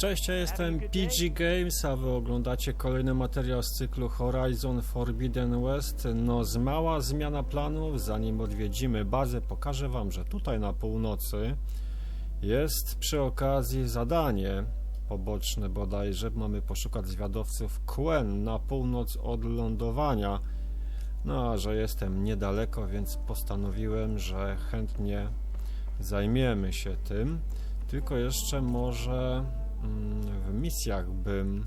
Cześć, ja jestem PG Games, a wy oglądacie kolejny materiał z cyklu Horizon Forbidden West. No, mała zmiana planów. Zanim odwiedzimy bazę, pokażę wam, że tutaj na północy jest przy okazji zadanie poboczne bodajże. Mamy poszukać zwiadowców Quen na północ od lądowania. No, a że jestem niedaleko, więc postanowiłem, że chętnie zajmiemy się tym. Tylko jeszcze może w misjach bym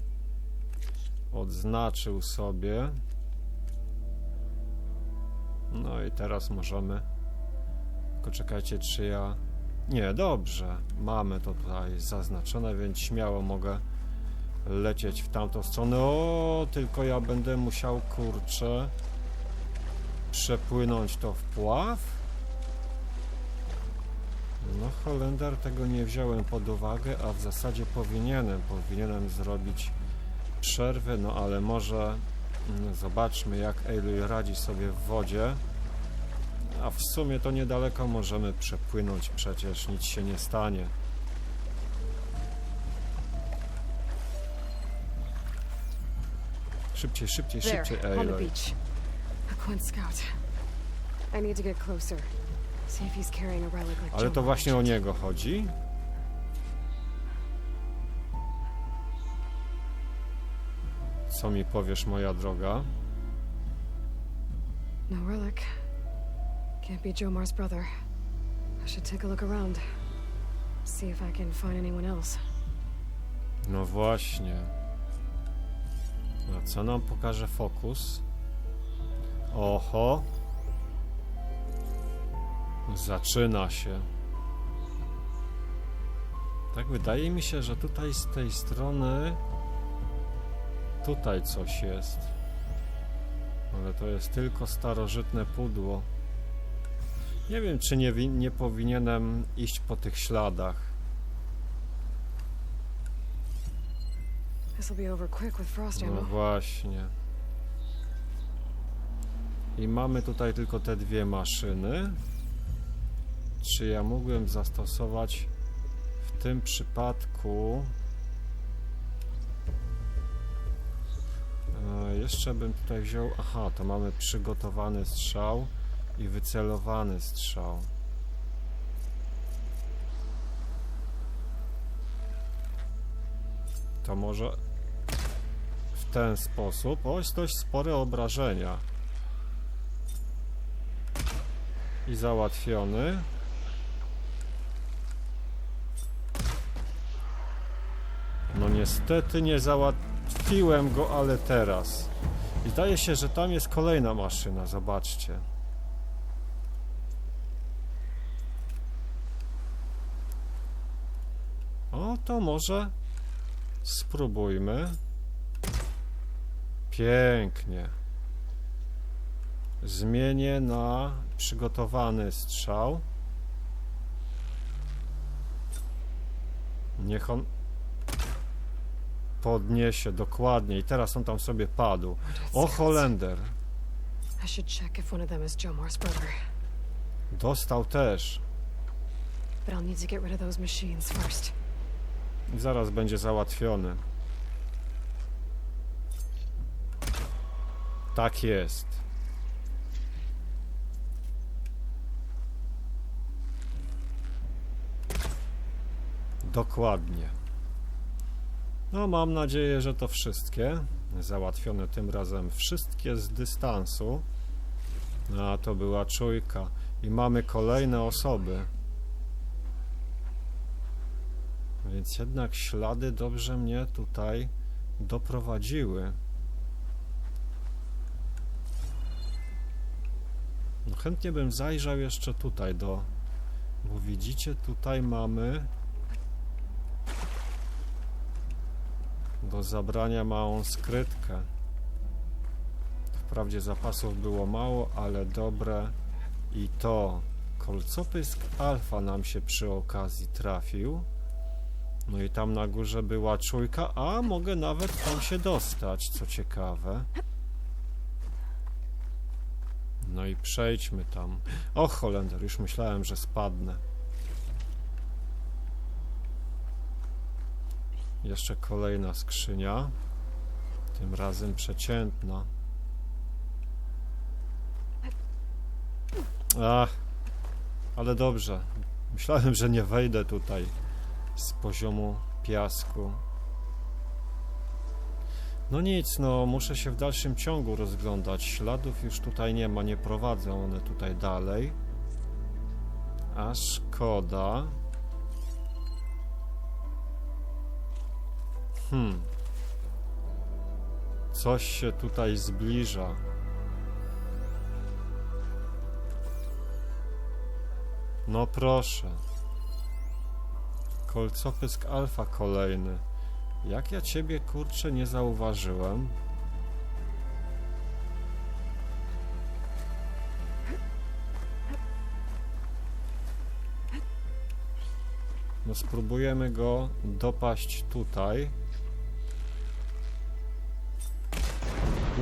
odznaczył sobie. No i teraz możemy. Tylko czekajcie, czy ja. Nie, dobrze. Mamy to tutaj zaznaczone, więc śmiało mogę lecieć w tamtą stronę. O, tylko ja będę musiał, kurczę, przepłynąć to wpław. No, Holender, tego nie wziąłem pod uwagę, a w zasadzie powinienem zrobić przerwę, no ale może zobaczmy, jak Aloy radzi sobie w wodzie, a w sumie to niedaleko możemy przepłynąć, przecież nic się nie stanie. Szybciej, szybciej, szybciej, Aloy. Ale to właśnie o niego chodzi? Co mi powiesz, moja droga? No relic. Can't be Jomar's brother. I should take a look around. See if I can find anyone else. No właśnie. A co nam pokaże fokus? Oho. Zaczyna się. Tak, wydaje mi się, że tutaj z tej strony tutaj coś jest. Ale to jest tylko starożytne pudło. Nie wiem, czy nie powinienem iść po tych śladach. No właśnie. I mamy tutaj tylko te dwie maszyny. Czy ja mógłbym zastosować w tym przypadku... jeszcze bym tutaj wziął... Aha, to mamy przygotowany strzał i wycelowany strzał. To może w ten sposób... O, jest dość spore obrażenia. I załatwiony. No niestety nie załatwiłem go, ale teraz. I zdaje się, że tam jest kolejna maszyna, zobaczcie. O, to może spróbujmy. Pięknie. Zmienię na przygotowany strzał. Niech on podniesie dokładnie i teraz on tam sobie padł. O, Holender. Dostał też. I zaraz będzie załatwiony. Tak jest. Dokładnie. No, mam nadzieję, że to wszystkie. Załatwione tym razem wszystkie z dystansu. A to była czujka. I mamy kolejne osoby. Więc jednak ślady dobrze mnie tutaj doprowadziły. No, chętnie bym zajrzał jeszcze tutaj do... Bo widzicie, tutaj mamy... Do zabrania małą skrytkę. Wprawdzie zapasów było mało, ale dobre. I to kolcopysk alfa nam się przy okazji trafił. No i tam na górze była czujka, a mogę nawet tam się dostać, co ciekawe. No i przejdźmy tam. O, Holender, już myślałem, że spadnę. Jeszcze kolejna skrzynia. Tym razem przeciętna. Ach, ale dobrze. Myślałem, że nie wejdę tutaj z poziomu piasku. No nic, no muszę się w dalszym ciągu rozglądać. Śladów już tutaj nie ma, nie prowadzą one tutaj dalej. A szkoda. Coś się tutaj zbliża. No proszę. Kolcopysk alfa kolejny. Jak ja ciebie, kurczę, nie zauważyłem? No spróbujemy go dopaść tutaj.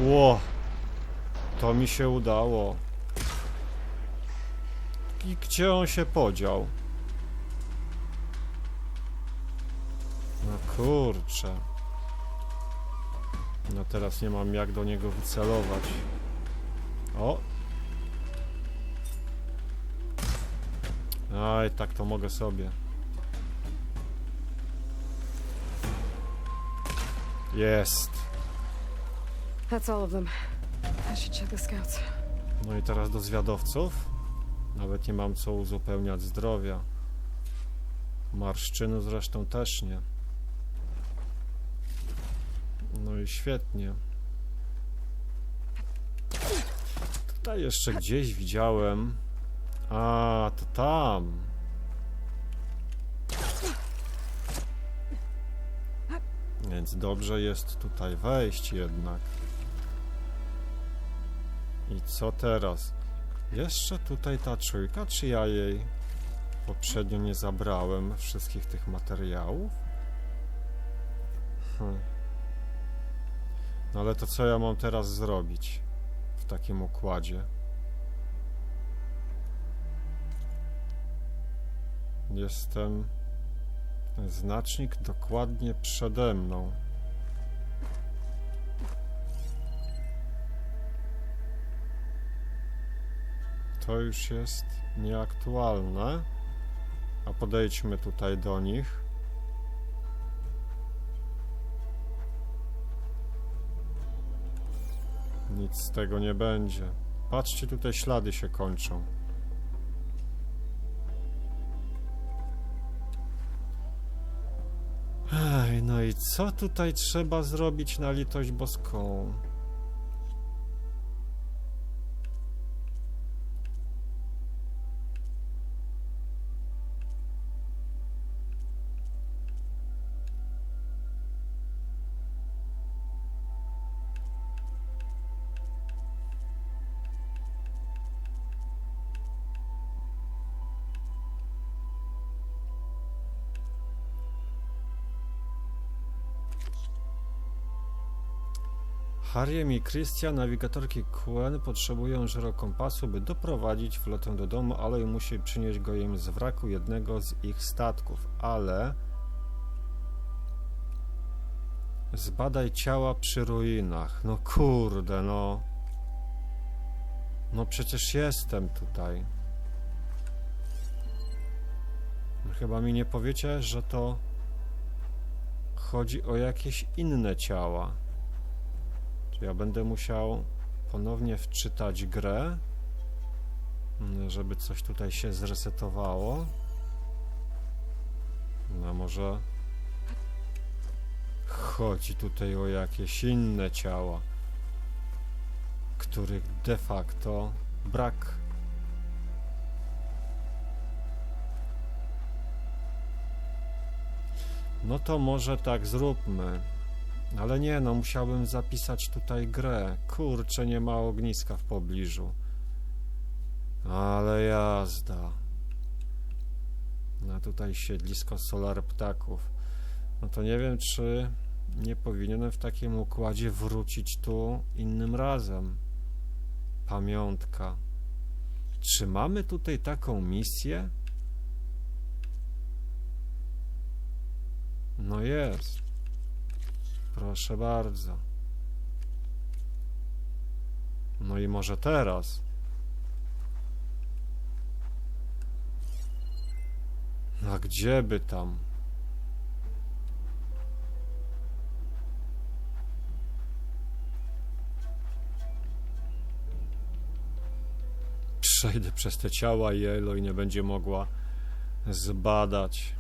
Ło! To mi się udało. I gdzie on się podział? No kurczę. No teraz nie mam jak do niego wycelować. O! Aj, tak to mogę sobie. Jest. That's all of them. I should check the scouts. No i teraz do zwiadowców. Nawet nie mam co uzupełniać zdrowia. Marszczynu zresztą też nie. No i świetnie. Tutaj jeszcze gdzieś widziałem. A, to tam. Więc dobrze jest tutaj wejść jednak. I co teraz? Jeszcze tutaj ta czujka, czy ja jej poprzednio nie zabrałem wszystkich tych materiałów? No ale to co ja mam teraz zrobić w takim układzie? Jestem... Znacznik dokładnie przede mną. To już jest nieaktualne. A podejdźmy tutaj do nich. Nic z tego nie będzie. Patrzcie, tutaj ślady się kończą. Ej, no i co tutaj trzeba zrobić na litość boską? Harriem i Christian, nawigatorki QN, potrzebują żyrokompasu, by doprowadzić flotę do domu. Aloy musi przynieść go im z wraku jednego z ich statków, ale... Zbadaj ciała przy ruinach. No kurde, no... No przecież jestem tutaj. Chyba mi nie powiecie, że to... chodzi o jakieś inne ciała. Ja będę musiał ponownie wczytać grę, żeby coś tutaj się zresetowało. No może chodzi tutaj o jakieś inne ciała, których de facto brak. No to może tak zróbmy. Ale nie, no musiałbym zapisać tutaj grę. Kurczę, nie ma ogniska w pobliżu. Ale jazda. No tutaj siedlisko solar ptaków. No to nie wiem, czy nie powinienem w takim układzie wrócić tu innym razem. Pamiątka. Czy mamy tutaj taką misję? No jest. Proszę bardzo. No i może teraz. A gdzie by tam? Przejdę przez te ciała i Aloy nie będzie mogła zbadać.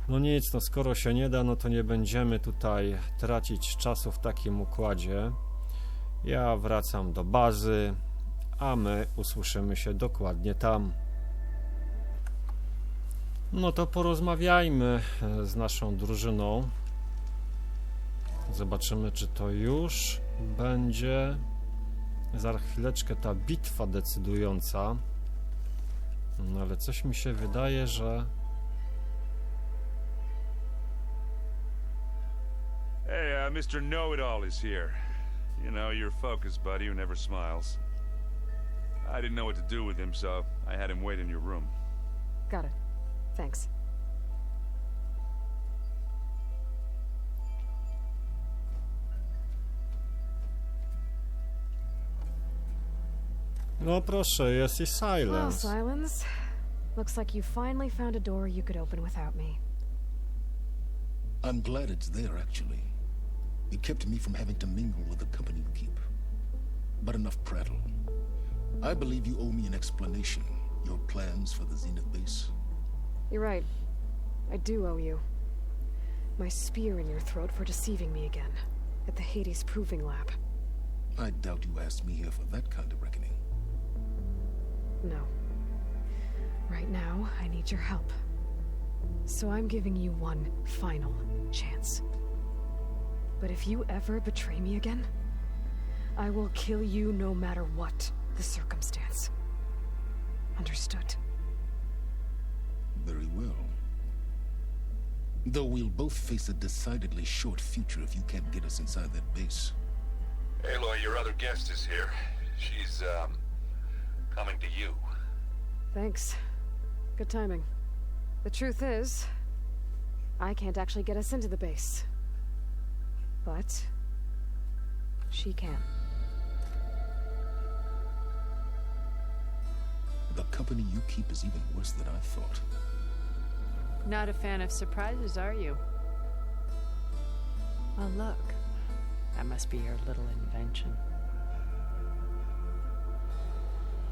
No nic, no skoro się nie da, no to nie będziemy tutaj tracić czasu w takim układzie. Ja wracam do bazy, a my usłyszymy się dokładnie tam. No to porozmawiajmy z naszą drużyną. Zobaczymy, czy to już będzie za chwileczkę ta bitwa decydująca. No ale coś mi się wydaje, że... Hey, Mr. Know-It-All is here. You know, your focus buddy who never smiles. I didn't know what to do with him, so I had him wait in your room. Got it. Thanks. No proszę, jest i Well, silence. Silence. Looks like you finally found a door you could open without me. I'm glad it's there, actually. It kept me from having to mingle with the company you keep. But enough prattle. I believe you owe me an explanation. Your plans for the Zenith base. You're right. I do owe you. My spear in your throat for deceiving me again. At the Hades Proving Lab. I doubt you asked me here for that kind of reckoning. No. Right now, I need your help. So I'm giving you one final chance. But if you ever betray me again, I will kill you no matter what the circumstance. Understood? Very well. Though we'll both face a decidedly short future if you can't get us inside that base. Aloy, your other guest is here. She's, coming to you. Thanks. Good timing. The truth is, I can't actually get us into the base. But she can. The company you keep is even worse than I thought. Not a fan of surprises, are you? Oh, look. That must be your little invention.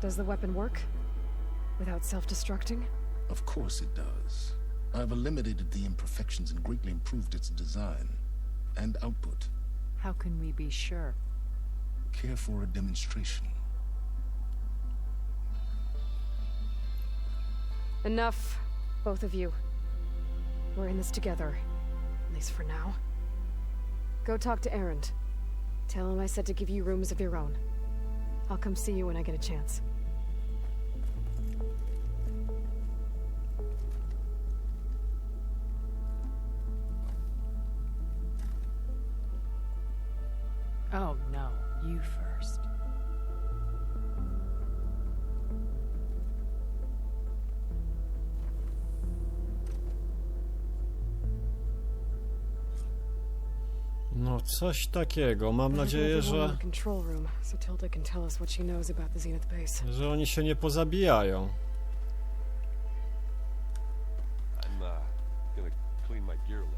Does the weapon work? Without self-destructing? Of course it does. I've eliminated the imperfections and greatly improved its design and output. How can we be sure? Care for a demonstration? Enough, both of you. We're in this together, at least for now. Go talk to Erend. Tell him I said to give you rooms of your own. I'll come see you when I get a chance. Oh, no. You first. No coś takiego. Mam nadzieję, że oni się nie pozabijają.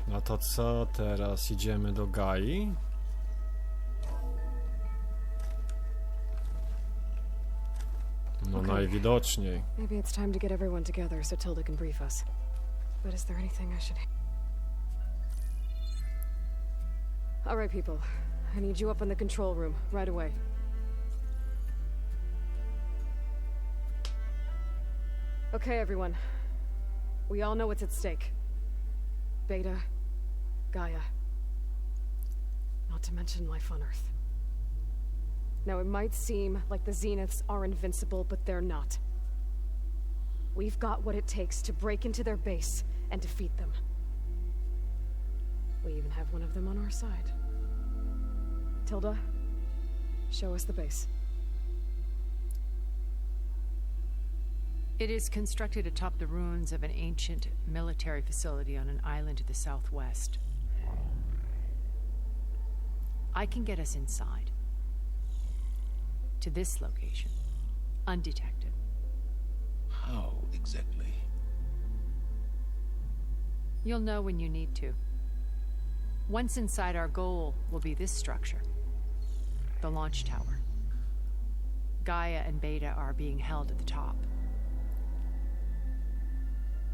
No to co teraz? Idziemy do Gai? No Okay. najwidoczniej. Maybe it's time to get everyone together so Tilda can brief us. But is there anything I should... All right, people. I need you up in the control room right away. Okay, everyone. We all know what's at stake. Beta, Gaia. Not to mention life on Earth. Now, it might seem like the Zeniths are invincible, but they're not. We've got what it takes to break into their base and defeat them. We even have one of them on our side. Tilda, show us the base. It is constructed atop the ruins of an ancient military facility on an island to the southwest. I can get us inside. To this location. Undetected. How exactly? You'll know when you need to. Once inside, our goal will be this structure. The launch tower. Gaia and Beta are being held at the top.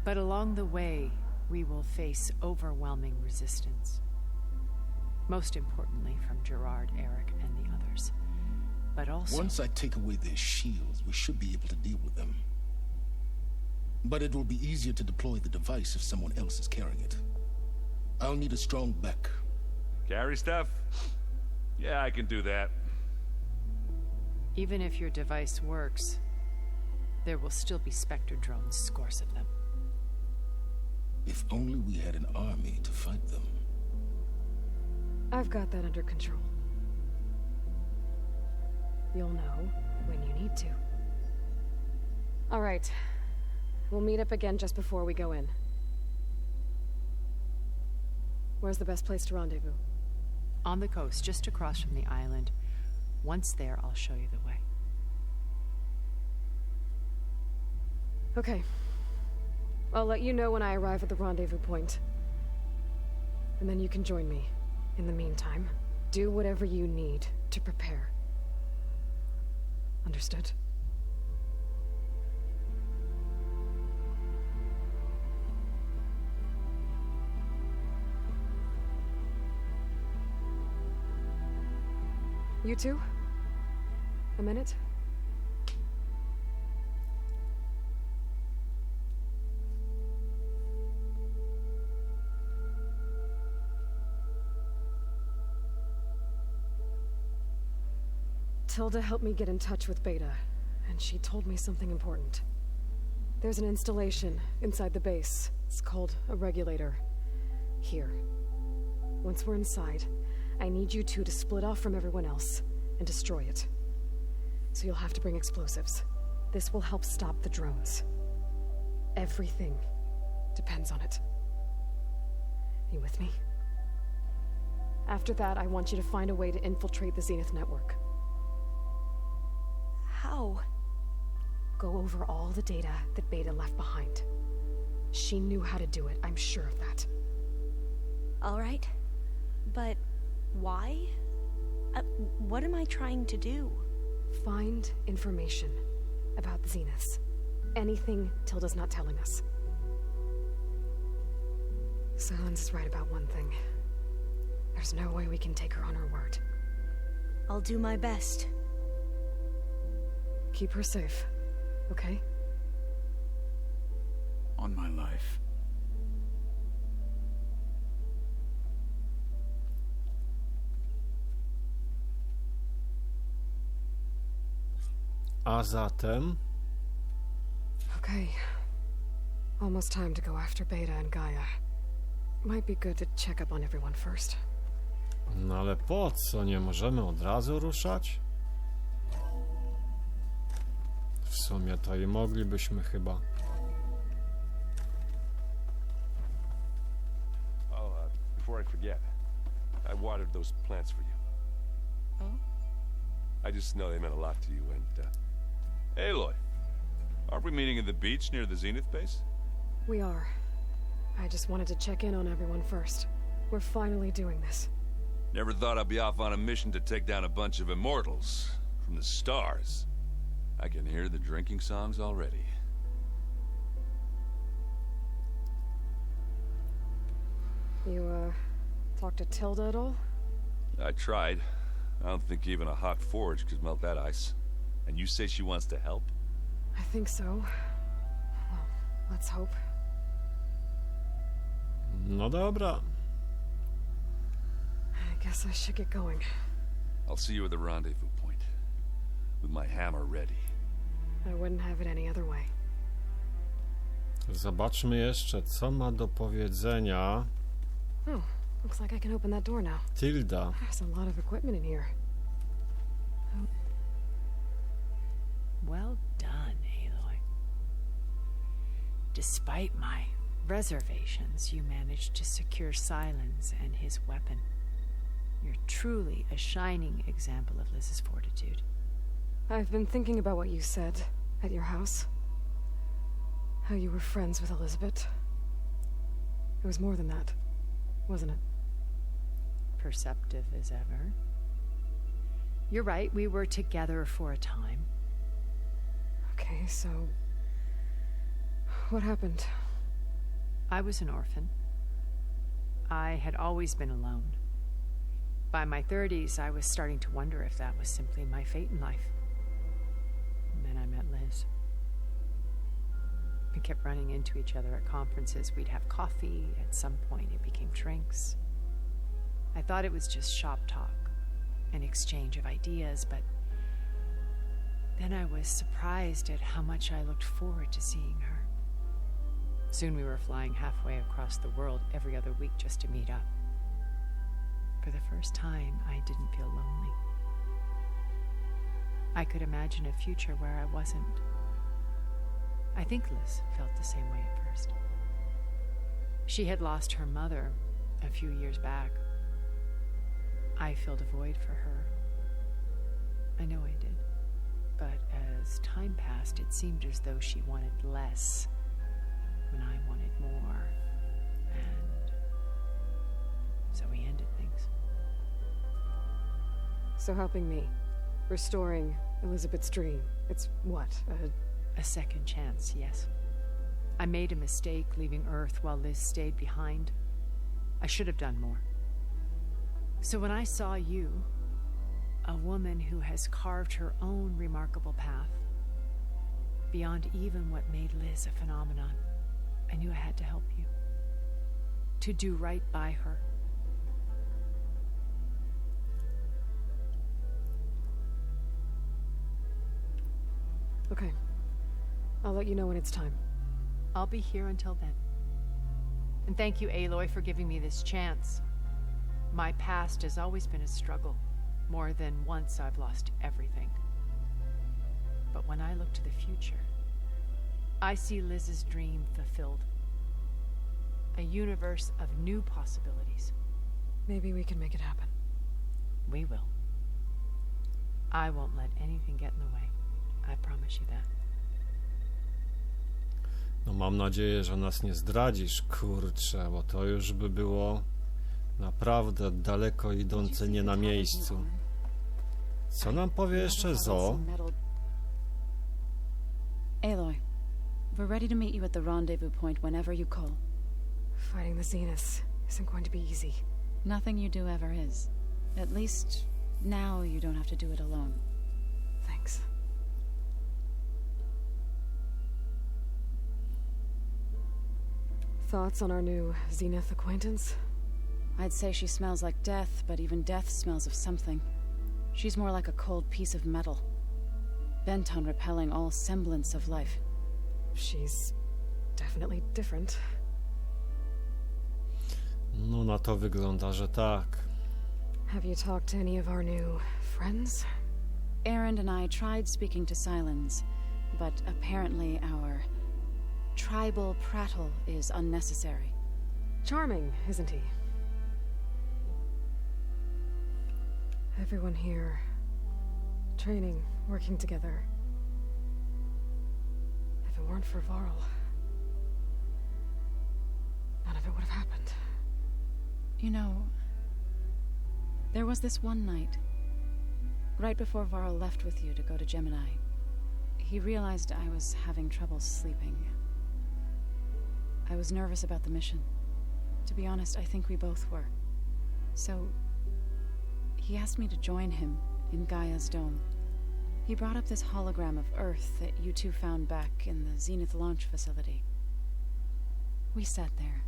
But along the way, we will face overwhelming resistance. Most importantly from Gerard, Eric, and the others. But also... Once I take away their shields, we should be able to deal with them. But it will be easier to deploy the device if someone else is carrying it. I'll need a strong back. Carry stuff? Yeah, I can do that. Even if your device works, there will still be Spectre drones, scores of them. If only we had an army to fight them. I've got that under control. You'll know when you need to. All right. We'll meet up again just before we go in. Where's the best place to rendezvous? On the coast, just across from the island. Once there, I'll show you the way. Okay. I'll let you know when I arrive at the rendezvous point. And then you can join me. In the meantime, do whatever you need to prepare. Understood? You two? A minute? Tilda helped me get in touch with Beta, and she told me something important. There's an installation inside the base. It's called a regulator. Here. Once we're inside, I need you two to split off from everyone else and destroy it. So you'll have to bring explosives. This will help stop the drones. Everything depends on it. You with me? After that, I want you to find a way to infiltrate the Zenith network. How? Go over all the data that Beta left behind. She knew how to do it, I'm sure of that. All right. But why? What am I trying to do? Find information about the Zeniths. Anything Tilda's not telling us. Silence is right about one thing. There's no way we can take her on her word. I'll do my best. Keep her safe, okay? On my life. A zatem... Okay. Almost time to go after Beta and Gaia. Might be good to check up on everyone first. No ale po co? Nie możemy od razu ruszać? W sumie to i moglibyśmy chyba. Oh, before I forget, I watered those plants for you. Oh? I just know they meant a lot to you, and, Aloy, aren't we meeting at the beach near the Zenith base? We are. I just wanted to check in on everyone first. We're finally doing this. Never thought I'd be off on a mission to take down a bunch of immortals from the stars. I can hear the drinking songs already. You, talk to Tilda at all? I tried. I don't think even a hot forge could melt that ice. And you say she wants to help? I think so. Well, let's hope. No dobra. I guess I should get going. I'll see you at the rendezvous point. With my hammer ready. I wouldn't have it any other way. Zobaczmy jeszcze, co ma do powiedzenia Oh, looks like I can open that door now. Tilda. There's a lot of equipment in here. Well done, Aloy. Despite my reservations, you managed to secure Silence and his weapon. You're truly a shining example of Liz's fortitude. I've been thinking about what you said at your house. How you were friends with Elizabeth. It was more than that, wasn't it? Perceptive as ever. You're right, we were together for a time. Okay, so... what happened? I was an orphan. I had always been alone. By my 30s, I was starting to wonder if that was simply my fate in life. And then I met Liz. We kept running into each other at conferences. We'd have coffee. At some point, it became drinks. I thought it was just shop talk, an exchange of ideas, but then I was surprised at how much I looked forward to seeing her. Soon we were flying halfway across the world every other week just to meet up. For the first time, I didn't feel lonely. I could imagine a future where I wasn't. I think Liz felt the same way at first. She had lost her mother a few years back. I filled a void for her. I know I did. But as time passed, it seemed as though she wanted less when I wanted more. And so we ended things. So helping me. Restoring Elizabeth's dream. It's what? A second chance, yes. I made a mistake leaving Earth while Liz stayed behind. I should have done more. So when I saw you, a woman who has carved her own remarkable path, beyond even what made Liz a phenomenon, I knew I had to help you. To do right by her. Okay. I'll let you know when it's time. I'll be here until then. And thank you, Aloy, for giving me this chance. My past has always been a struggle. More than once I've lost everything. But when I look to the future, I see Liz's dream fulfilled. A universe of new possibilities. Maybe we can make it happen. We will. I won't let anything get in the way. I promise you that. No mam nadzieję, że nas nie zdradzisz, kurczę, bo to już by było naprawdę daleko idące nie na miejscu. Co nam powie jeszcze Zo? Aloy, we're ready to meet you at the rendezvous point whenever you call. Fighting the Zeniths isn't going to be easy. Nothing you do ever is. At least, now you don't have to do it alone. Thanks. Thoughts on our new Zenith acquaintance? I'd say she smells like death, but even death smells of something. She's more like a cold piece of metal, bent on repelling all semblance of life. She's definitely different. No na to wygląda, że tak. Have you talked to any of our new friends? Erend and I tried speaking to Silence, but apparently our tribal prattle is unnecessary. Charming, isn't he? Everyone here, training, working together. If it weren't for Varl, none of it would have happened. You know, there was this one night, right before Varl left with you to go to Gemini. He realized I was having trouble sleeping. I was nervous about the mission. To be honest, I think we both were. So, he asked me to join him in Gaia's dome. He brought up this hologram of Earth that you two found back in the Zenith launch facility. We sat there,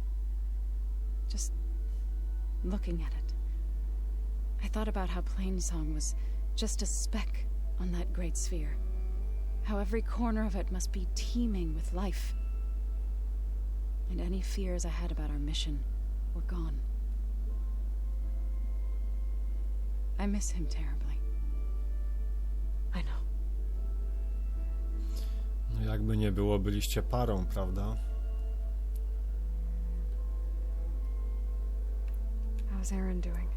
just looking at it. I thought about how Plainsong was just a speck on that great sphere. How every corner of it must be teeming with life. And any fears I had about our mission were gone. I miss him terribly. I know. No jakby nie było, byliście parą, prawda? How's Aaron doing?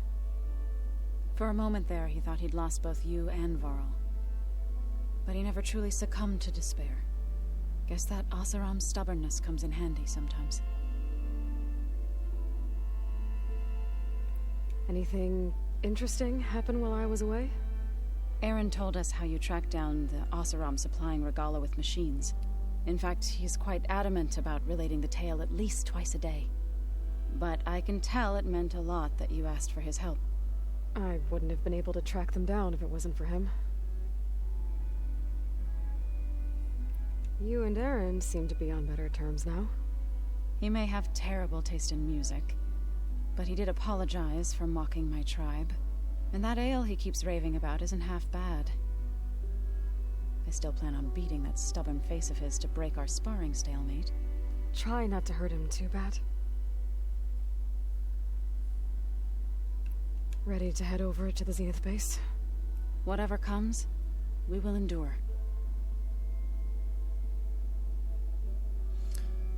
For a moment there, he thought he'd lost both you and Varl. But he never truly succumbed to despair. Guess that Oseram's stubbornness comes in handy sometimes. Anything interesting happen while I was away? Aaron told us how you tracked down the Oseram supplying Regala with machines. In fact, he's quite adamant about relating the tale at least twice a day. But I can tell it meant a lot that you asked for his help. I wouldn't have been able to track them down if it wasn't for him. You and Aaron seem to be on better terms now. He may have terrible taste in music, but he did apologize for mocking my tribe. And that ale he keeps raving about isn't half bad. I still plan on beating that stubborn face of his to break our sparring stalemate. Try not to hurt him too bad. Ready to head over to the Zenith base? Whatever comes, we will endure.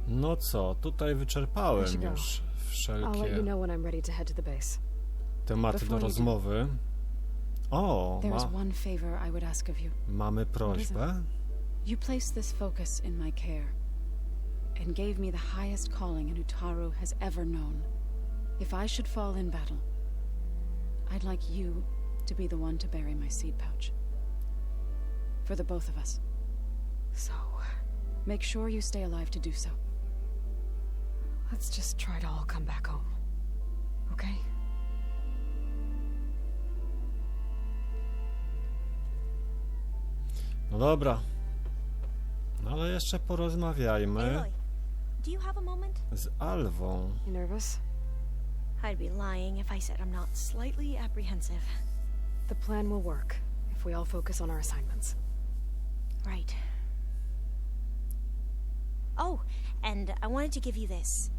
No co, tutaj wyczerpałem już I'll let you wszelkie know when I'm ready to head to the base. tematy do Before you do. rozmowy. O, There is one favor I would ask of you. mamy prośbę. You placed this focus in my care, and gave me the highest calling an Utaru has ever known. If I should fall in battle, I'd like you to be the one to bury my seed pouch. For the both of us. So, Make sure you stay alive to do so. let's just try to all come back home. Okay? No dobra. No ale jeszcze porozmawiajmy Aloy, do you have a moment? z Alwą. You nervous? I'd be lying if I said I'm not slightly apprehensive. The plan will work if we all focus on our assignments. Right. Oh, and I wanted to give you this.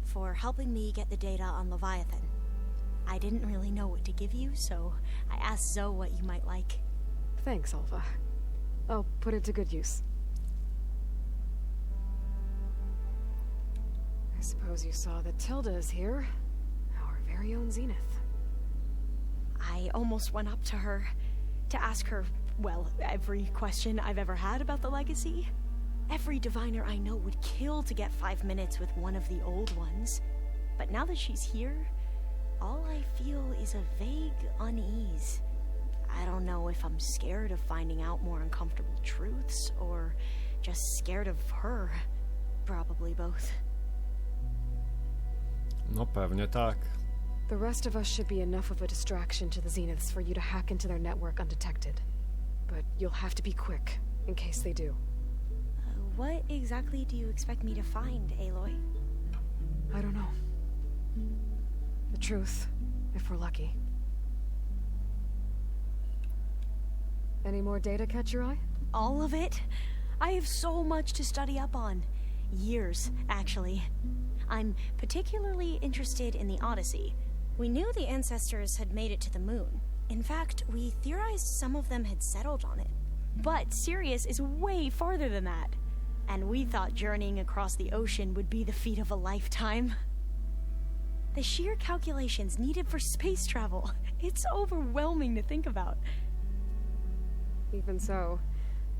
For helping me get the data on Leviathan. I didn't really know what to give you, so I asked Zoe what you might like. Thanks, Alva. I'll put it to good use. I suppose you saw that Tilda is here. Our very own Zenith. I almost went up to her to ask her, well, every question I've ever had about the legacy. Every diviner I know would kill to get 5 minutes with one of the old ones. But now that she's here, all I feel is a vague unease. I don't know if I'm scared of finding out more uncomfortable truths, or just scared of her. Probably both. No pewnie tak. The rest of us should be enough of a distraction to the Zeniths for you to hack into their network undetected. But you'll have to be quick, in case they do. What exactly do you expect me to find, Aloy? I don't know. The truth, if we're lucky. Any more data catch your eye? All of it? I have so much to study up on. Years, actually. I'm particularly interested in the Odyssey. We knew the ancestors had made it to the moon. In fact, we theorized some of them had settled on it. But Sirius is way farther than that. And we thought journeying across the ocean would be the feat of a lifetime. The sheer calculations needed for space travel, it's overwhelming to think about. Even so,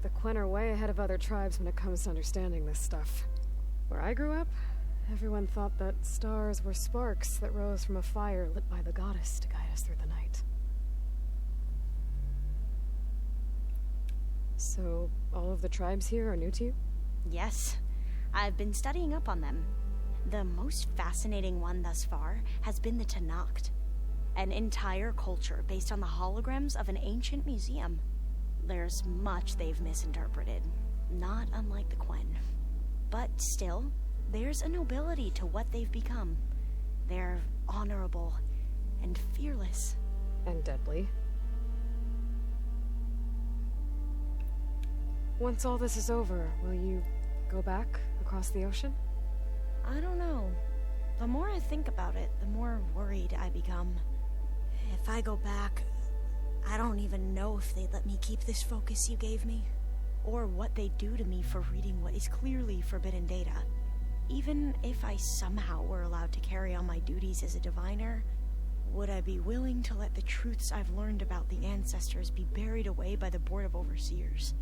the Quen are way ahead of other tribes when it comes to understanding this stuff. Where I grew up, everyone thought that stars were sparks that rose from a fire lit by the goddess to guide us through the night. So, all of the tribes here are new to you? Yes, I've been studying up on them. The most fascinating one thus far has been the Tenakth, an entire culture based on the holograms of an ancient museum. There's much they've misinterpreted, not unlike the Quen. But still, there's a nobility to what they've become. They're honorable and fearless. And deadly. Once all this is over, will you go back across the ocean? I don't know. The more I think about it, the more worried I become. If I go back, I don't even know if they'd let me keep this focus you gave me, or what they'd do to me for reading what is clearly forbidden data. Even if I somehow were allowed to carry on my duties as a diviner, Would I be willing to let the truths I've learned about the ancestors be buried away by the Board of Overseers?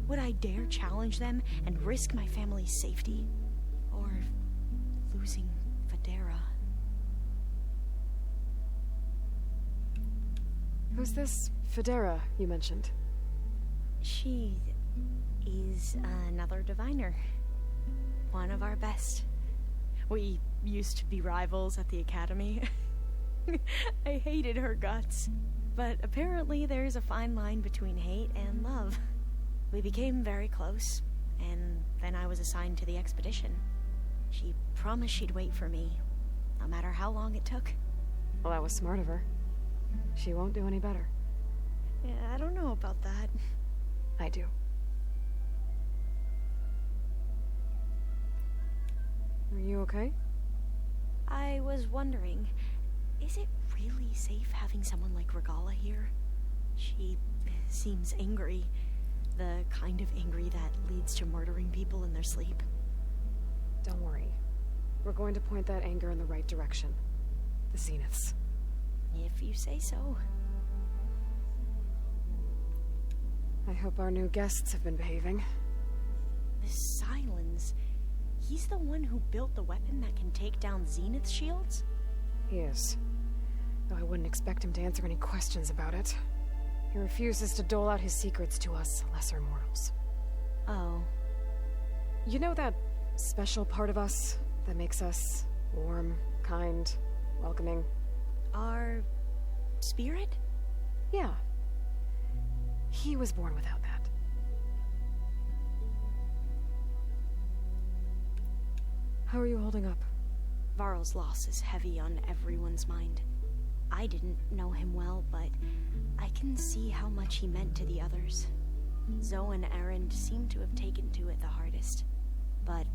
Would I dare challenge them and risk my family's safety? Or losing Federa? Who's this Federa you mentioned? She is another diviner. One of our best. We used to be rivals at the academy. I hated her guts. But apparently there's a fine line between hate and love. We became very close, and then I was assigned to the expedition. She promised she'd wait for me, no matter how long it took. Well, that was smart of her. She won't do any better. Yeah, I don't know about that. I do. Are you okay? I was wondering, is it really safe having someone like Regala here? She seems angry. The kind of angry that leads to murdering people in their sleep. Don't worry. We're going to point that anger in the right direction. The Zeniths. If you say so. I hope our new guests have been behaving. This Silence, he's the one who built the weapon that can take down Zenith shields? He is. Though I wouldn't expect him to answer any questions about it. He refuses to dole out his secrets to us lesser mortals. Oh. You know that special part of us that makes us warm, kind, welcoming? Our spirit? Yeah. He was born without that. How are you holding up? Varl's loss is heavy on everyone's mind. I didn't know him well, but I can see how much he meant to the others. Zoe and Erend seem to have taken to it the hardest, but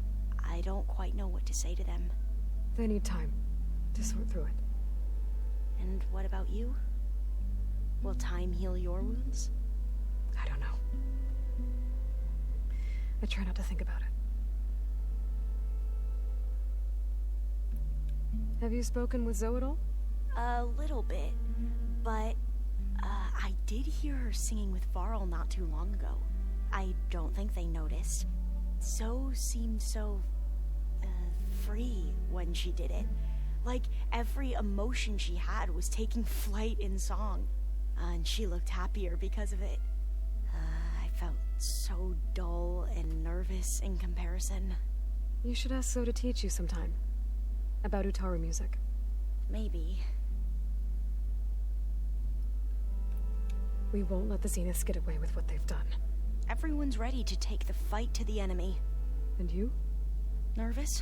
I don't quite know what to say to them. They need time to sort through it. And what about you? Will time heal your wounds? I don't know. I try not to think about it. Have you spoken with Zoe at all? A little bit, but I did hear her singing with Varl not too long ago. I don't think they noticed. Zoe seemed so free when she did it. Like every emotion she had was taking flight in song. And she looked happier because of it. I felt so dull and nervous in comparison. You should ask Zoe to teach you sometime. About Utaru music. Maybe. We won't let the Zeniths get away with what they've done. Everyone's ready to take the fight to the enemy. And you? Nervous?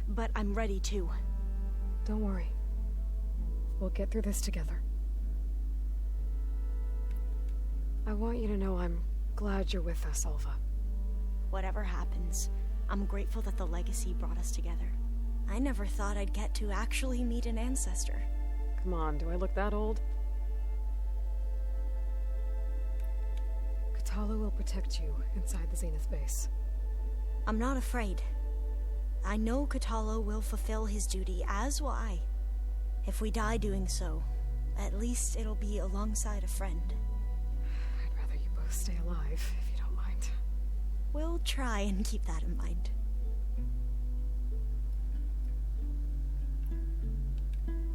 But I'm ready too. Don't worry. We'll get through this together. I want you to know I'm glad you're with us, Alva. Whatever happens, I'm grateful that the legacy brought us together. I never thought I'd get to actually meet an ancestor. Come on, do I look that old? Katala will protect you inside the Zenith base. I'm not afraid. I know Katala will fulfill his duty, as will I. If we die doing so, at least it'll be alongside a friend. I'd rather you both stay alive, if you don't mind. We'll try and keep that in mind.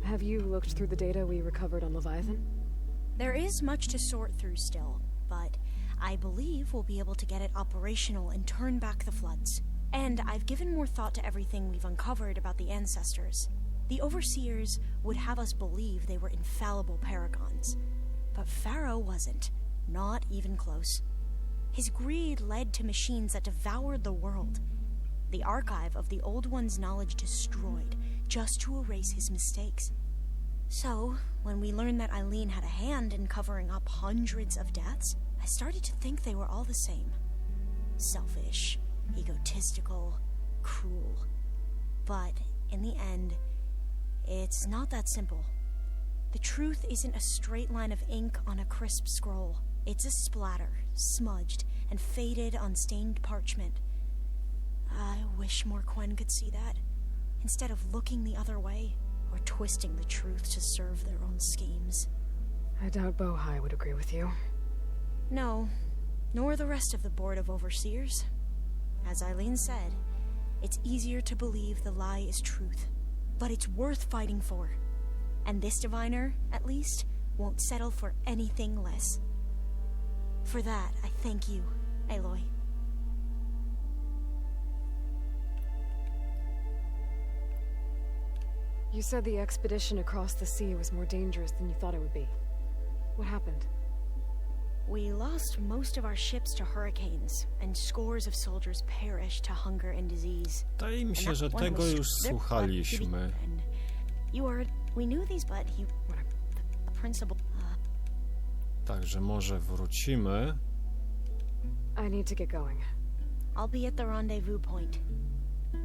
Have you looked through the data we recovered on Leviathan? There is much to sort through still, but I believe we'll be able to get it operational and turn back the floods. And I've given more thought to everything we've uncovered about the ancestors. The Overseers would have us believe they were infallible paragons. But Pharaoh wasn't. Not even close. His greed led to machines that devoured the world. The archive of the Old One's knowledge destroyed, just to erase his mistakes. So, when we learned that Eileen had a hand in covering up hundreds of deaths, I started to think they were all the same. Selfish, egotistical, cruel. But, in the end, it's not that simple. The truth isn't a straight line of ink on a crisp scroll. It's a splatter, smudged, and faded on stained parchment. I wish more Quen could see that, instead of looking the other way. or twisting the truth to serve their own schemes. I doubt Bohai would agree with you. No, nor the rest of the Board of Overseers. As Eileen said, it's easier to believe the lie is truth, but it's worth fighting for. And this diviner, at least, won't settle for anything less. For that, I thank you, Aloy. You said the expedition across the sea was more dangerous than you thought it would be. What happened? We lost most of our ships to hurricanes, and scores of soldiers perished to hunger and disease. Wydaje mi się, że tego już słuchaliśmy. You are... We knew these, but he... The principal... Także może wrócimy. I need to get going. I'll be at the rendezvous point.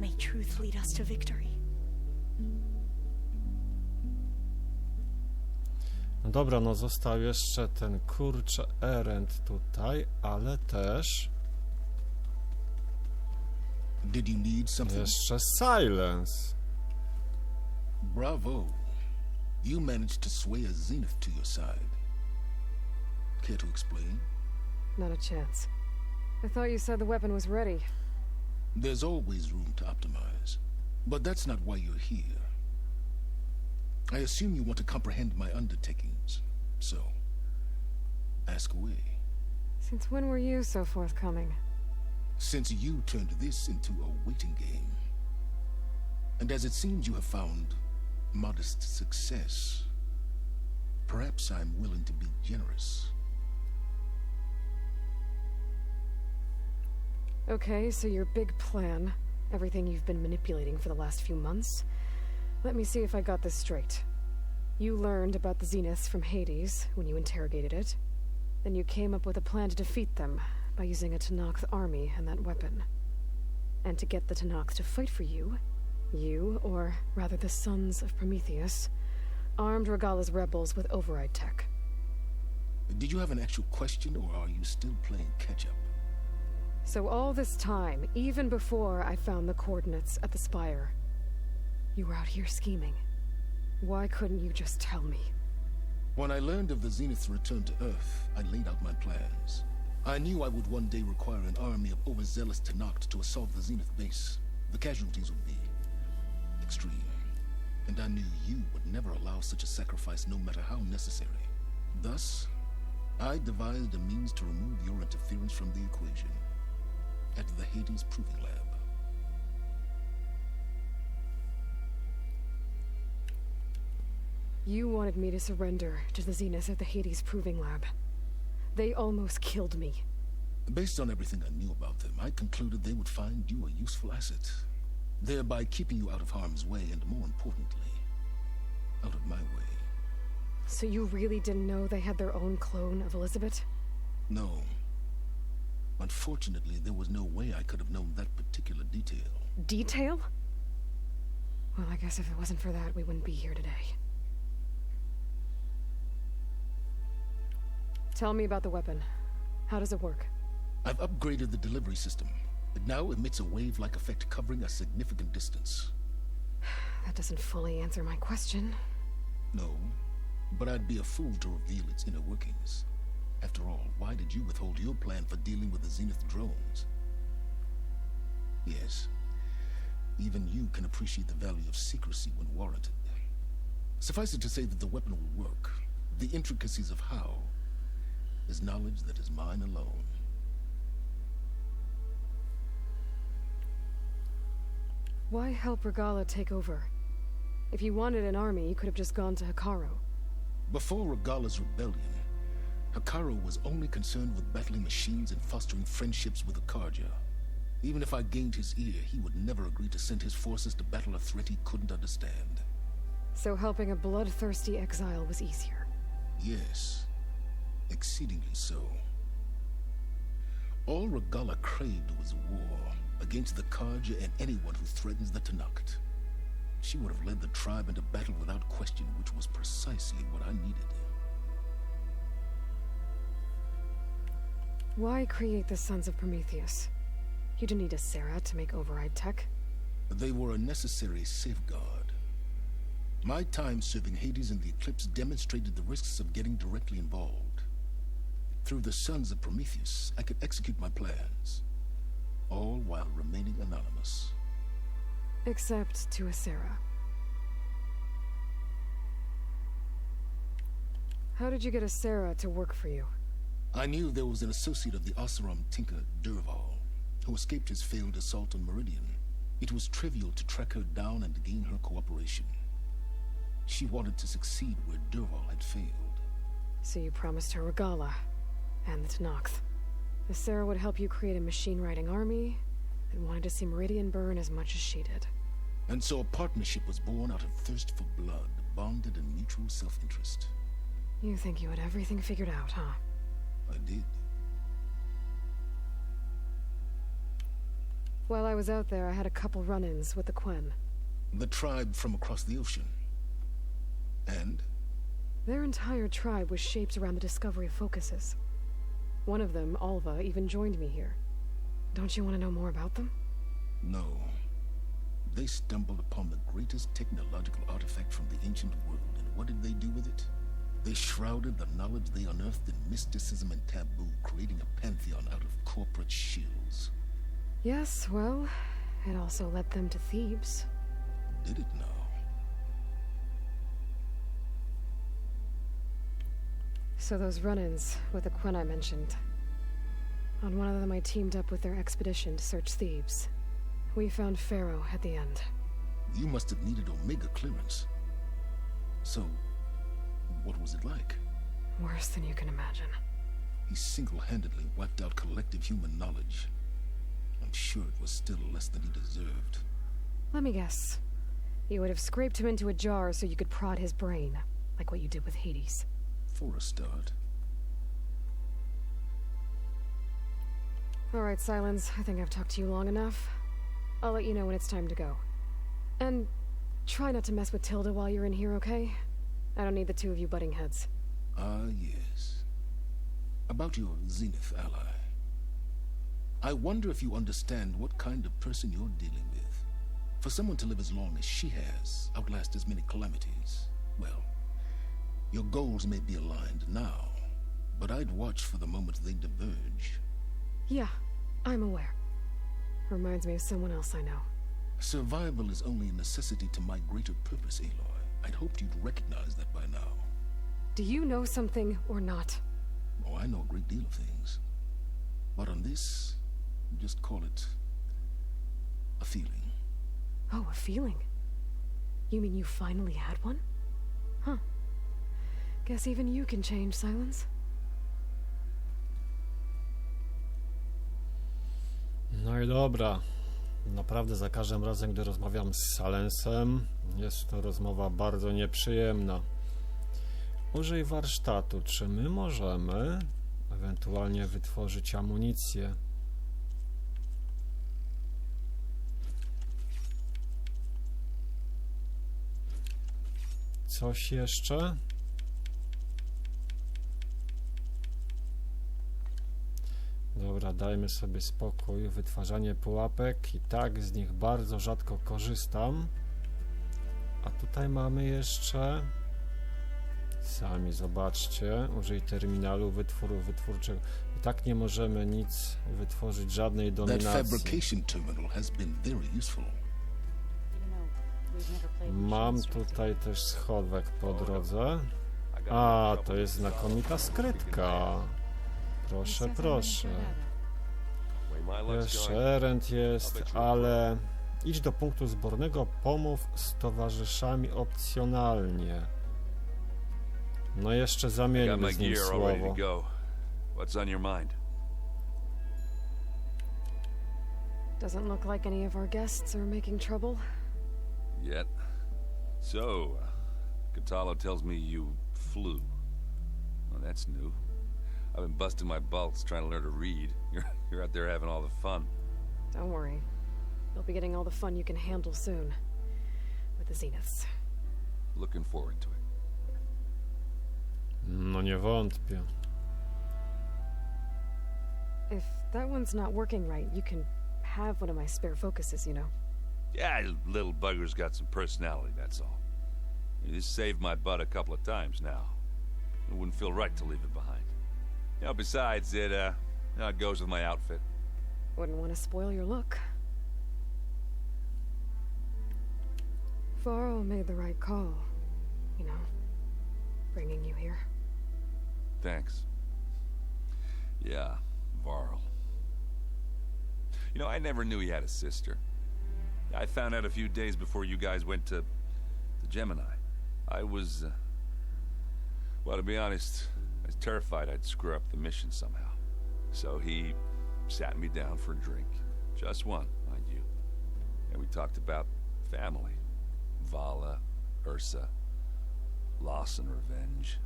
May truth lead us to victory. No dobra, no został jeszcze ten kurczę errand tutaj, ale też Did you need something? jeszcze silence. Bravo. You managed to sway a zenith to your side. Care to explain? Not a chance. I thought you said the weapon was ready. There's always room to optimize. But that's not why you're here. I assume you want to comprehend my undertakings. So, ask away. Since when were you so forthcoming? Since you turned this into a waiting game. And as it seems you have found modest success, perhaps I'm willing to be generous. Okay, so your big plan, everything you've been manipulating for the last few months. Let me see if I got this straight. You learned about the Zeniths from Hades when you interrogated it. Then you came up with a plan to defeat them by using a Tenakth army and that weapon. And to get the Tenakth to fight for you, or rather the Sons of Prometheus, armed Regalla's rebels with override tech. Did you have an actual question, or are you still playing catch-up? So all this time, even before I found the coordinates at the Spire, you were out here scheming. Why couldn't you just tell me? When I learned of the Zenith's return to Earth, I laid out my plans. I knew I would one day require an army of overzealous Tenakth to assault the Zenith base. The casualties would be extreme. And I knew you would never allow such a sacrifice, no matter how necessary. Thus, I devised a means to remove your interference from the equation at the Hades Proving Lab. You wanted me to surrender to the Zeniths at the Hades Proving Lab. They almost killed me. Based on everything I knew about them, I concluded they would find you a useful asset, thereby keeping you out of harm's way and, more importantly, out of my way. So you really didn't know they had their own clone of Elizabeth? No. Unfortunately, there was no way I could have known that particular detail. Detail? Well, I guess if it wasn't for that, we wouldn't be here today. Tell me about the weapon. How does it work? I've upgraded the delivery system. It now emits a wave-like effect covering a significant distance. That doesn't fully answer my question. No, but I'd be a fool to reveal its inner workings. After all, why did you withhold your plan for dealing with the Zenith drones? Yes, even you can appreciate the value of secrecy when warranted. Suffice it to say that the weapon will work. The intricacies of how is knowledge that is mine alone. Why help Regalla take over? If you wanted an army, you could have just gone to Hekarro. Before Regalla's rebellion, Hekarro was only concerned with battling machines and fostering friendships with the Karja. Even if I gained his ear, he would never agree to send his forces to battle a threat he couldn't understand. So helping a bloodthirsty exile was easier? Yes. Exceedingly so. All Regalla craved was war against the Karja and anyone who threatens the Tenakth. She would have led the tribe into battle without question, which was precisely what I needed. Why create the Sons of Prometheus? You didn't need a Sarah to make override tech. They were a necessary safeguard. My time serving Hades in the Eclipse demonstrated the risks of getting directly involved. Through the sons of Prometheus, I could execute my plans, all while remaining anonymous. Except to Asera. How did you get Asera to work for you? I knew there was an associate of the Oseram tinker, Durval, who escaped his failed assault on Meridian. It was trivial to track her down and gain her cooperation. She wanted to succeed where Durval had failed. So you promised her Regala and the Tenakth. Asera would help you create a machine-riding army that wanted to see Meridian burn as much as she did. And so a partnership was born out of thirst for blood, bonded in mutual self-interest. You think you had everything figured out, huh? I did. While I was out there, I had a couple run-ins with the Quen. The tribe from across the ocean. And? Their entire tribe was shaped around the discovery of focuses. One of them, Alva, even joined me here. Don't you want to know more about them? No. They stumbled upon the greatest technological artifact from the ancient world, and what did they do with it? They shrouded the knowledge they unearthed in mysticism and taboo, creating a pantheon out of corporate shields. Yes, well, it also led them to Thebes. Did it now? So those run-ins with the Quen I mentioned. On one of them I teamed up with their expedition to search Thebes. We found Pharaoh at the end. You must have needed Omega clearance. So, what was it like? Worse than you can imagine. He single-handedly wiped out collective human knowledge. I'm sure it was still less than he deserved. Let me guess. You would have scraped him into a jar so you could prod his brain, like what you did with Hades. For a start. All right, Silence. I think I've talked to you long enough. I'll let you know when it's time to go. And try not to mess with Tilda while you're in here, okay? I don't need the two of you butting heads. Ah, yes. About your Zenith ally. I wonder if you understand what kind of person you're dealing with. For someone to live as long as she has, outlast as many calamities, well, your goals may be aligned now, but I'd watch for the moment they diverge. Yeah, I'm aware. Reminds me of someone else I know. Survival is only a necessity to my greater purpose, Aloy. I'd hoped you'd recognize that by now. Do you know something or not? Oh, I know a great deal of things. But on this, just call it a feeling. Oh, a feeling? You mean you finally had one? Huh. Guess even you can change, Silence. No i dobra. Naprawdę za każdym razem, gdy rozmawiam z Silensem, jest to rozmowa bardzo nieprzyjemna. Użyj warsztatu. Czy my możemy ewentualnie wytworzyć amunicję? Coś jeszcze? Dobra, dajmy sobie spokój. Wytwarzanie pułapek. I tak z nich bardzo rzadko korzystam. A tutaj mamy jeszcze... Sami zobaczcie. Użyj terminalu wytwórczego. I tak nie możemy nic wytworzyć, żadnej dominacji. Mam tutaj też schowek po drodze. A, to jest znakomita skrytka. Proszę, proszę. Jeszcze erend jest, ale idź do punktu zbornego, pomów z towarzyszami opcjonalnie. No jeszcze zamieńmy z nim słowo. What's on your mind? Doesn't look like any of our guests are making trouble. Yet. So, Katala tells me you flew. Well, that's new. I've been busting my balls trying to learn to read. You're out there having all the fun. Don't worry. You'll be getting all the fun you can handle soon. With the Zeniths. Looking forward to it. No nie wątpię. If that one's not working right, you can have one of my spare focuses, you know. Yeah, little bugger's got some personality, that's all. This saved my butt a couple of times now. It wouldn't feel right to leave it behind. You know, besides, it goes with my outfit. Wouldn't want to spoil your look. Varl made the right call. You know, bringing you here. Thanks. Yeah, Varl. You know, I never knew he had a sister. I found out a few days before you guys went to Gemini. I was, well, to be honest, I was terrified I'd screw up the mission somehow. So he sat me down for a drink. Just one, mind you. And we talked about family. Vala, Ursa, loss and revenge.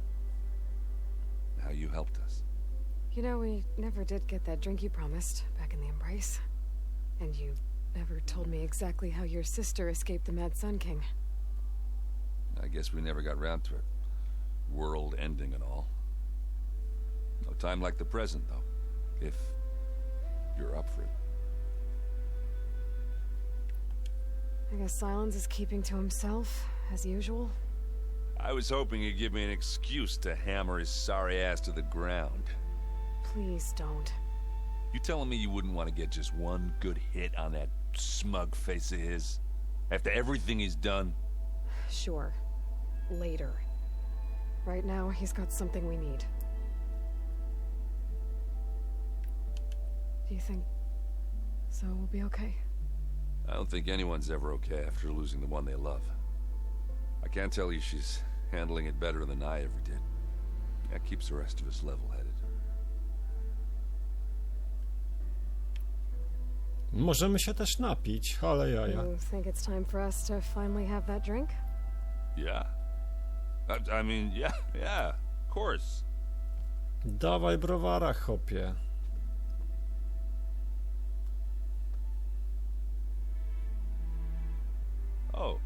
How you helped us. You know, we never did get that drink you promised back in the Embrace. And you never told me exactly how your sister escaped the Mad Sun King. I guess we never got round to it. World ending and all. No time like the present, though. If you're up for it. I guess Silence is keeping to himself, as usual. I was hoping he'd give me an excuse to hammer his sorry ass to the ground. Please don't. You telling me you wouldn't want to get just one good hit on that smug face of his? After everything he's done? Sure. Later. Right now, he's got something we need. Do you think so will be okay? I don't think anyone's ever okay after losing the one they love. I can't tell you she's handling it better than I ever did. That keeps the rest of us level-headed. Możemy się też napić, ale jaja. You think it's time for us to finally have that drink? Yeah. I mean, yeah, of course. Dawaj browara, chopie. Oh.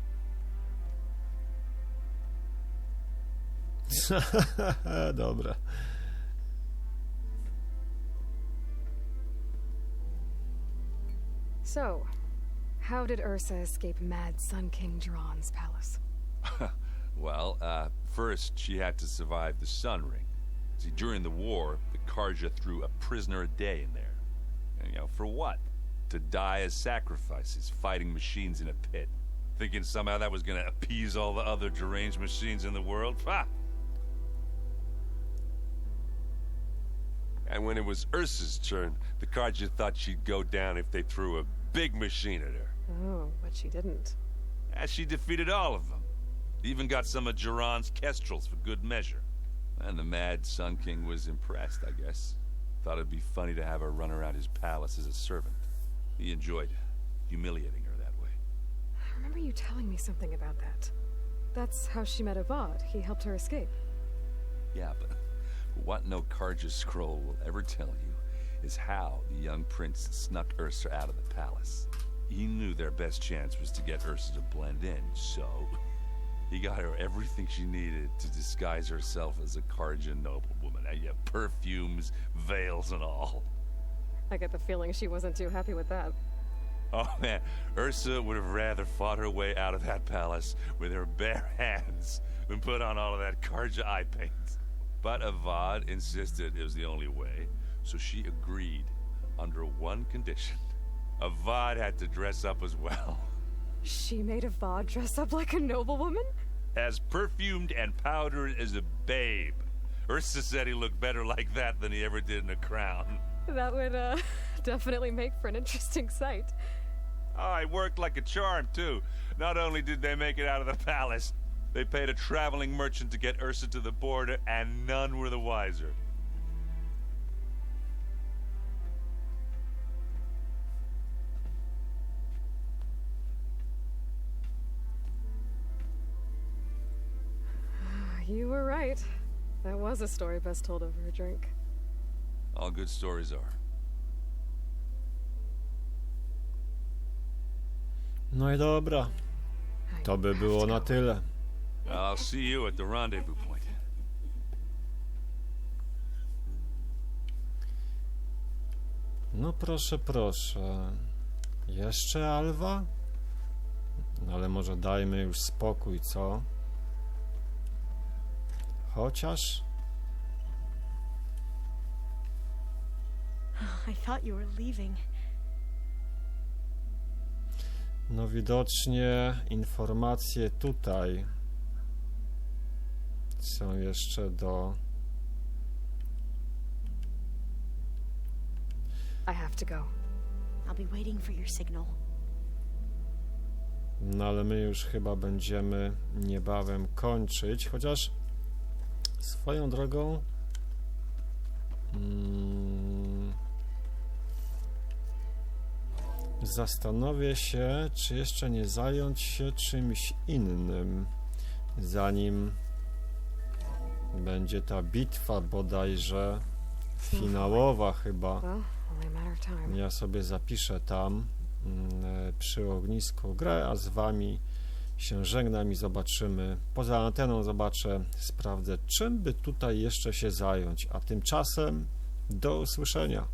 Dobra. So, how did Ursa escape Mad Sun King Jiran's palace? Well, first she had to survive the Sun Ring. See, during the war, the Karja threw a prisoner a day in there. And, you know, for what? To die as sacrifices, fighting machines in a pit. Thinking somehow that was gonna appease all the other deranged machines in the world? Ha! And when it was Ursa's turn, the Karja thought she'd go down if they threw a big machine at her. Oh, but she didn't. And she defeated all of them. Even got some of Jiran's kestrels for good measure. And the Mad Sun King was impressed, I guess. Thought it'd be funny to have her run around his palace as a servant. He enjoyed humiliating her that way. I remember you telling me something about that. That's how she met Avad. He helped her escape. Yeah, but what no Karja scroll will ever tell you is how the young prince snuck Ursa out of the palace. He knew their best chance was to get Ursa to blend in, so he got her everything she needed to disguise herself as a Karja noblewoman. Yeah, perfumes, veils, and all. I get the feeling she wasn't too happy with that. Oh man, Ursa would have rather fought her way out of that palace with her bare hands than put on all of that Karja eye paint. But Avad insisted it was the only way, so she agreed under one condition. Avad had to dress up as well. She made Avad dress up like a noblewoman? As perfumed and powdered as a babe. Ursa said he looked better like that than he ever did in a crown. That would, definitely make for an interesting sight. Oh, it worked like a charm, too. Not only did they make it out of the palace, they paid a traveling merchant to get Ursa to the border, and none were the wiser. You were right. That was a story best told over a drink. All good stories are. No i dobra. To by było na tyle. I'll see you at the rendezvous point. No proszę, proszę. Jeszcze Alwa? Ale może dajmy już spokój, co? Chociaż... I thought you were leaving. No widocznie informacje tutaj są jeszcze do... I have to go. I'll be waiting for your signal. No ale my już chyba będziemy niebawem kończyć, chociaż swoją drogą zastanowię się, czy jeszcze nie zająć się czymś innym, zanim będzie ta bitwa bodajże finałowa chyba. Well, only a matter of time. Ja sobie zapiszę tam przy ognisku grę, a z wami się żegnam i zobaczymy. Poza anteną zobaczę, sprawdzę, czym by tutaj jeszcze się zająć. A tymczasem do usłyszenia.